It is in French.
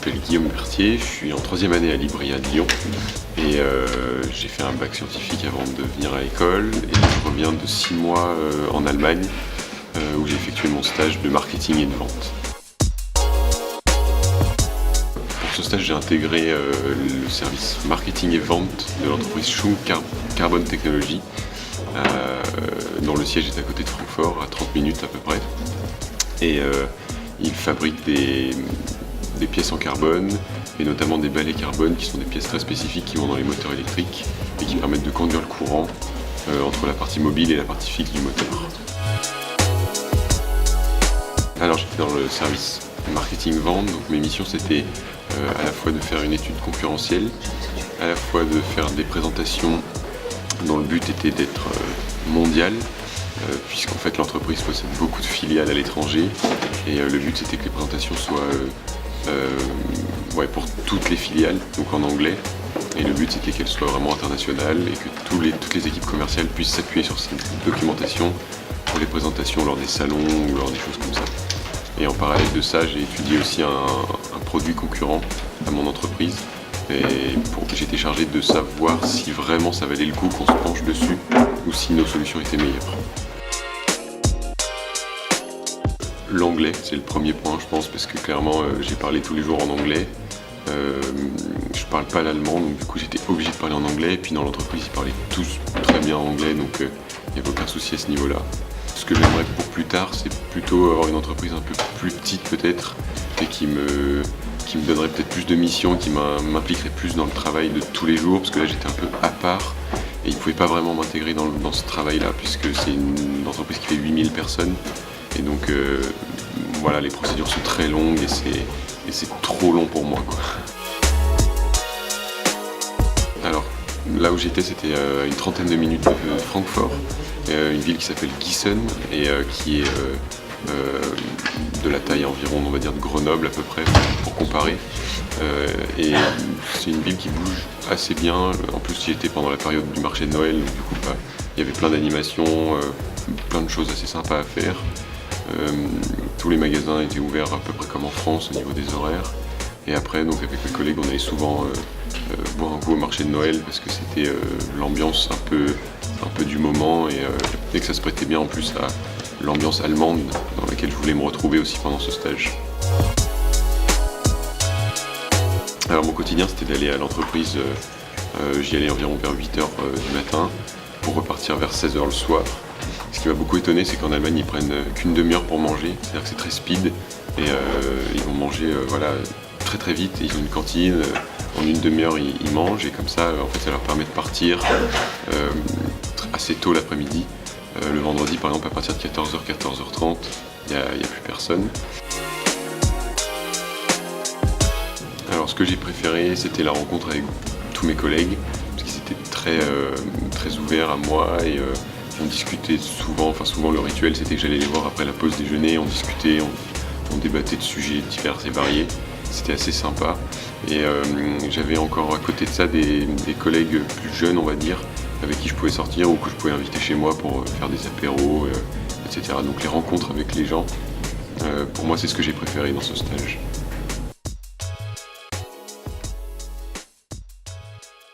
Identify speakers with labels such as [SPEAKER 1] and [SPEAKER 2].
[SPEAKER 1] m'appelle Guillaume Berthier, je suis en 3e année à l'IBRIA de Lyon et j'ai fait un bac scientifique avant de venir à l'école et je reviens de 6 mois en Allemagne où j'ai effectué mon stage de marketing et de vente. Pour ce stage, j'ai intégré le service marketing et vente de l'entreprise Schunk Carbon Technology dont le siège est à côté de Francfort, à 30 minutes à peu près. Et ils fabriquent des pièces en carbone, et notamment des balais carbone qui sont des pièces très spécifiques qui vont dans les moteurs électriques et qui permettent de conduire le courant entre la partie mobile et la partie fixe du moteur. Alors j'étais dans le service marketing-vente, donc mes missions c'était à la fois de faire une étude concurrentielle, à la fois de faire des présentations dont le but était d'être mondial, puisqu'en fait l'entreprise possède beaucoup de filiales à l'étranger et le but c'était que les présentations soient pour toutes les filiales, donc en anglais, et le but c'était qu'elles soient vraiment internationales et que toutes les équipes commerciales puissent s'appuyer sur cette documentation pour les présentations lors des salons ou lors des choses comme ça. Et en parallèle de ça, j'ai étudié aussi un produit concurrent à mon entreprise et j'étais chargé de savoir si vraiment ça valait le coup qu'on se penche dessus ou si nos solutions étaient meilleures. L'anglais, c'est le premier point, je pense, parce que clairement, j'ai parlé tous les jours en anglais. Je parle pas l'allemand, donc du coup, j'étais obligé de parler en anglais. Et puis dans l'entreprise, ils parlaient tous très bien anglais, donc il n'y avait aucun souci à ce niveau-là. Ce que j'aimerais pour plus tard, c'est plutôt avoir une entreprise un peu plus petite peut-être, et qui me donnerait peut-être plus de missions, qui m'impliquerait plus dans le travail de tous les jours, parce que là, j'étais un peu à part. Et ils ne pouvaient pas vraiment m'intégrer dans ce travail-là, puisque c'est une entreprise qui fait 8000 personnes. Et donc voilà, les procédures sont très longues et c'est trop long pour moi, quoi. Alors là où j'étais, c'était à une 30aine de minutes de Francfort, une ville qui s'appelle Gießen et qui est de la taille environ, on va dire, de Grenoble à peu près, pour comparer. Et c'est une ville qui bouge assez bien. En plus, j'y étais pendant la période du marché de Noël, donc du coup, il y avait plein d'animations, plein de choses assez sympas à faire. Tous les magasins étaient ouverts à peu près comme en France au niveau des horaires. Et après, donc avec mes collègues, on allait souvent boire un coup au marché de Noël parce que c'était l'ambiance un peu du moment et que ça se prêtait bien en plus à l'ambiance allemande dans laquelle je voulais me retrouver aussi pendant ce stage. Alors mon quotidien, c'était d'aller à l'entreprise, j'y allais environ vers 8h du matin pour repartir vers 16h le soir. Ce qui m'a beaucoup étonné, c'est qu'en Allemagne, ils prennent qu'une demi-heure pour manger, c'est-à-dire que c'est très speed et ils vont manger très très vite. Ils ont une cantine, en une demi-heure ils mangent et comme ça, en fait, ça leur permet de partir assez tôt l'après-midi. Le vendredi, par exemple, à partir de 14h, 14h30, il n'y a plus personne. Alors ce que j'ai préféré, c'était la rencontre avec tous mes collègues, parce qu'ils étaient très ouverts à moi et on discutait souvent, souvent le rituel c'était que j'allais les voir après la pause déjeuner, on discutait, on débattait de sujets divers et variés, c'était assez sympa. Et j'avais encore à côté de ça des collègues plus jeunes, on va dire, avec qui je pouvais sortir ou que je pouvais inviter chez moi pour faire des apéros, etc. Donc les rencontres avec les gens, pour moi c'est ce que j'ai préféré dans ce stage.